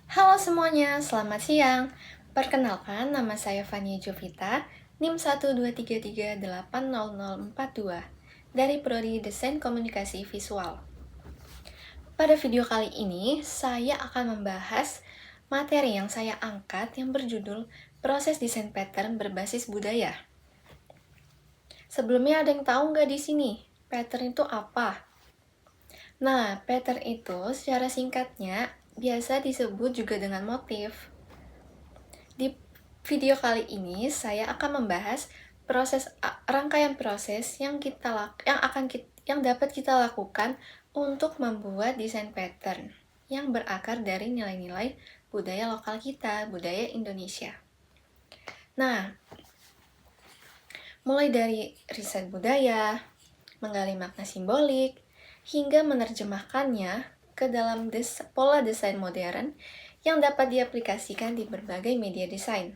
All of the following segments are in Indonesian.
Halo semuanya, selamat siang. Perkenalkan, nama saya Fania Jovita, NIM 123380042 dari Prodi Desain Komunikasi Visual. Pada video kali ini, saya akan membahas materi yang saya angkat yang berjudul Proses Desain Pattern Berbasis Budaya. Sebelumnya ada yang tahu nggak di sini? Pattern itu apa? Nah, pattern itu secara singkatnya biasa disebut juga dengan motif. Di video kali ini saya akan membahas rangkaian proses yang dapat kita lakukan untuk membuat desain pattern yang berakar dari nilai-nilai budaya lokal kita, budaya Indonesia. Nah, mulai dari riset budaya, menggali makna simbolik, hingga menerjemahkannya ke dalam pola desain modern yang dapat diaplikasikan di berbagai media desain.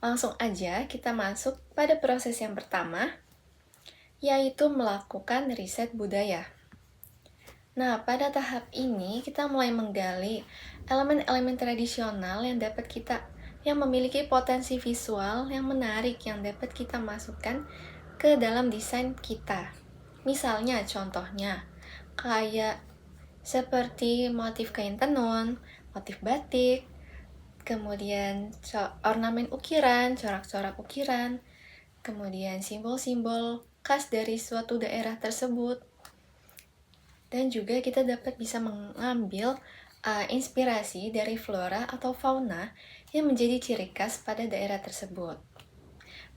Langsung aja kita masuk pada proses yang pertama, yaitu melakukan riset budaya. Nah, pada tahap ini kita mulai menggali elemen-elemen tradisional yang memiliki potensi visual yang menarik yang dapat kita masukkan ke dalam desain kita. Misalnya, contohnya, kayak seperti motif kain tenun, motif batik, kemudian ornamen ukiran, corak-corak ukiran, kemudian simbol-simbol khas dari suatu daerah tersebut. Dan juga kita dapat bisa mengambil inspirasi dari flora atau fauna yang menjadi ciri khas pada daerah tersebut.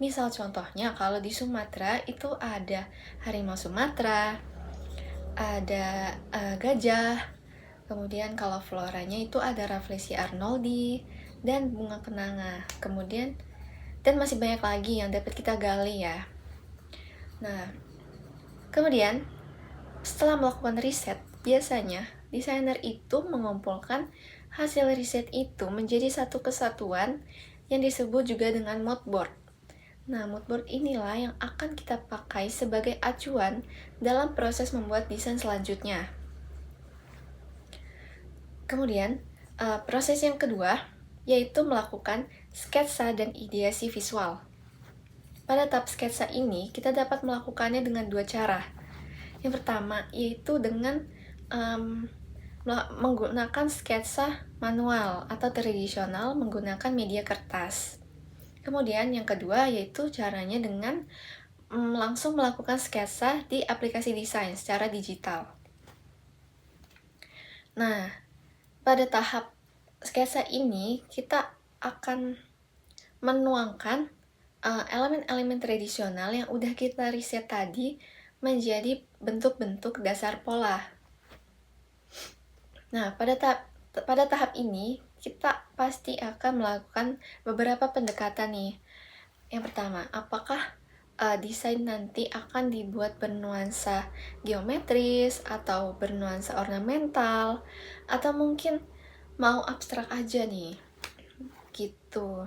Misal contohnya kalau di Sumatera itu ada harimau Sumatera, ada gajah, kemudian kalau floranya itu ada Rafflesia arnoldi dan bunga kenanga. Dan masih banyak lagi yang dapat kita gali ya. Nah, kemudian setelah melakukan riset, biasanya desainer itu mengumpulkan hasil riset itu menjadi satu kesatuan yang disebut juga dengan mood board. Nah, mood board inilah yang akan kita pakai sebagai acuan dalam proses membuat desain selanjutnya. Kemudian, proses yang kedua yaitu melakukan sketsa dan ideasi visual. Pada tahap sketsa ini, kita dapat melakukannya dengan dua cara. Yang pertama, yaitu dengan menggunakan sketsa manual atau tradisional menggunakan media kertas. Kemudian yang kedua, yaitu caranya dengan langsung melakukan sketsa di aplikasi desain secara digital. Nah, pada tahap sketsa ini, kita akan menuangkan elemen-elemen tradisional yang udah kita riset tadi menjadi bentuk-bentuk dasar pola. Nah, pada tahap ini, kita pasti akan melakukan beberapa pendekatan nih. Yang pertama, apakah desain nanti akan dibuat bernuansa geometris atau bernuansa ornamental, atau mungkin mau abstrak aja nih, gitu.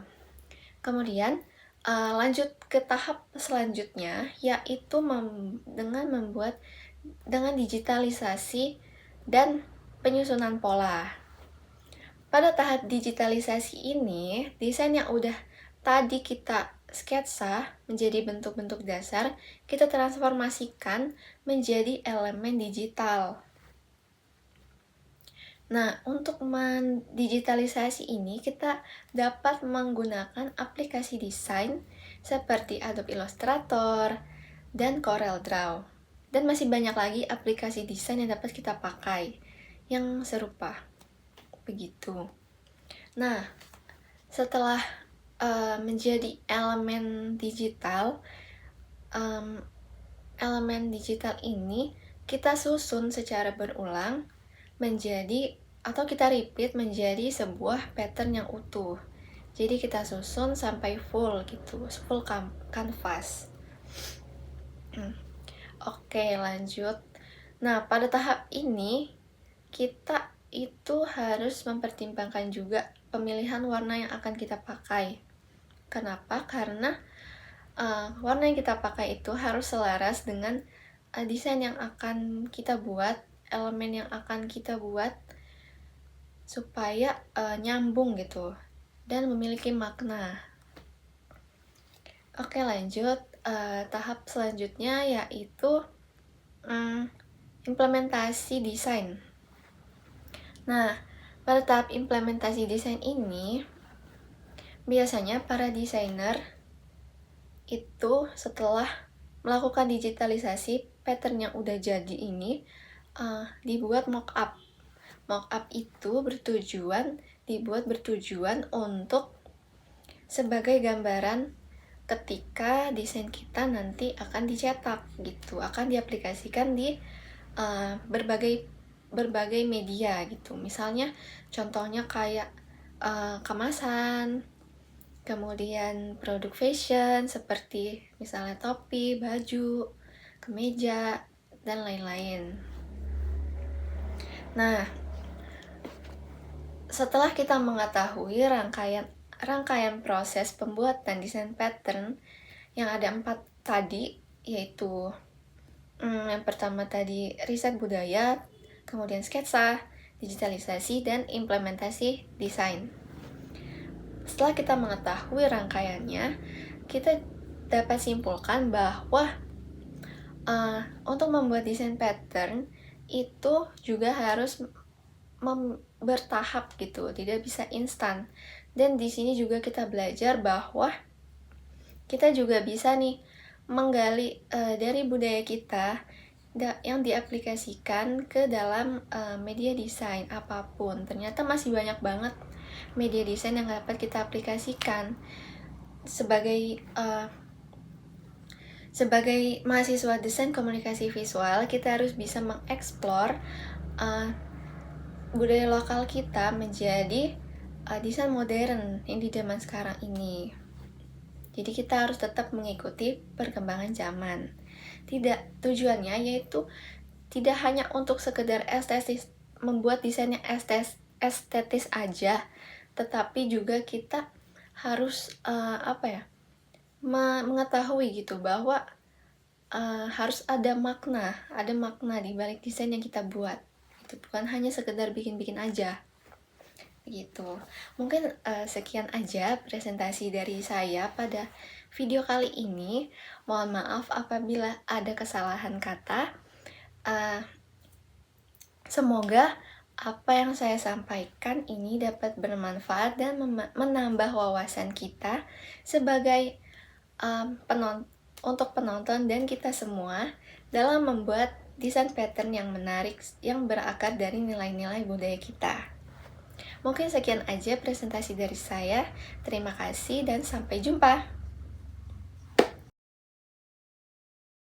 Kemudian lanjut ke tahap selanjutnya, yaitu dengan digitalisasi dan penyusunan pola. Pada tahap digitalisasi ini, desain yang udah tadi kita sketsa menjadi bentuk-bentuk dasar, kita transformasikan menjadi elemen digital. Nah, untuk mendigitalisasi ini, kita dapat menggunakan aplikasi desain seperti Adobe Illustrator dan CorelDRAW. Dan masih banyak lagi aplikasi desain yang dapat kita pakai yang serupa. Begitu. Nah, setelah menjadi elemen digital ini kita susun secara berulang atau kita repeat menjadi sebuah pattern yang utuh. Jadi kita susun sampai full gitu, full canvas. Oke, lanjut. Nah, pada tahap ini kita itu harus mempertimbangkan juga pemilihan warna yang akan kita pakai. Kenapa? Karena warna yang kita pakai itu harus selaras dengan desain yang akan kita buat, elemen yang akan kita buat, supaya nyambung gitu dan memiliki makna. Oke, lanjut. Tahap selanjutnya yaitu implementasi desain. Nah, pada tahap implementasi desain ini, biasanya para desainer itu setelah melakukan digitalisasi pattern yang udah jadi ini, dibuat mockup. Mockup itu dibuat bertujuan untuk sebagai gambaran ketika desain kita nanti akan dicetak gitu, akan diaplikasikan di berbagai media gitu. Misalnya contohnya kayak kemasan, kemudian produk fashion seperti misalnya topi, baju, kemeja, dan lain-lain. Nah, setelah kita mengetahui rangkaian proses pembuatan desain pattern yang ada 4 tadi, yaitu yang pertama tadi riset budaya, kemudian sketsa, digitalisasi, dan implementasi desain. Setelah kita mengetahui rangkaiannya, kita dapat simpulkan bahwa untuk membuat desain pattern itu juga harus bertahap gitu, tidak bisa instan. Dan di sini juga kita belajar bahwa kita juga bisa nih menggali dari budaya kita yang diaplikasikan ke dalam media desain apapun. Ternyata masih banyak banget media desain yang dapat kita aplikasikan. Sebagai mahasiswa desain komunikasi visual, kita harus bisa mengeksplor budaya lokal kita menjadi desain modern yang di zaman sekarang ini. Jadi kita harus tetap mengikuti perkembangan zaman. Tujuannya yaitu tidak hanya untuk sekedar estetis, membuat desain yang estetis aja, tetapi juga kita harus mengetahui gitu bahwa harus ada makna di balik desain yang kita buat. Itu bukan hanya sekedar bikin-bikin aja. Gitu. Mungkin sekian aja presentasi dari saya pada video kali ini. Mohon maaf apabila ada kesalahan kata. Semoga apa yang saya sampaikan ini dapat bermanfaat dan menambah wawasan kita sebagai untuk penonton dan kita semua dalam membuat desain pattern yang menarik yang berakar dari nilai-nilai budaya kita. Mungkin sekian aja presentasi dari saya. Terima kasih dan sampai jumpa.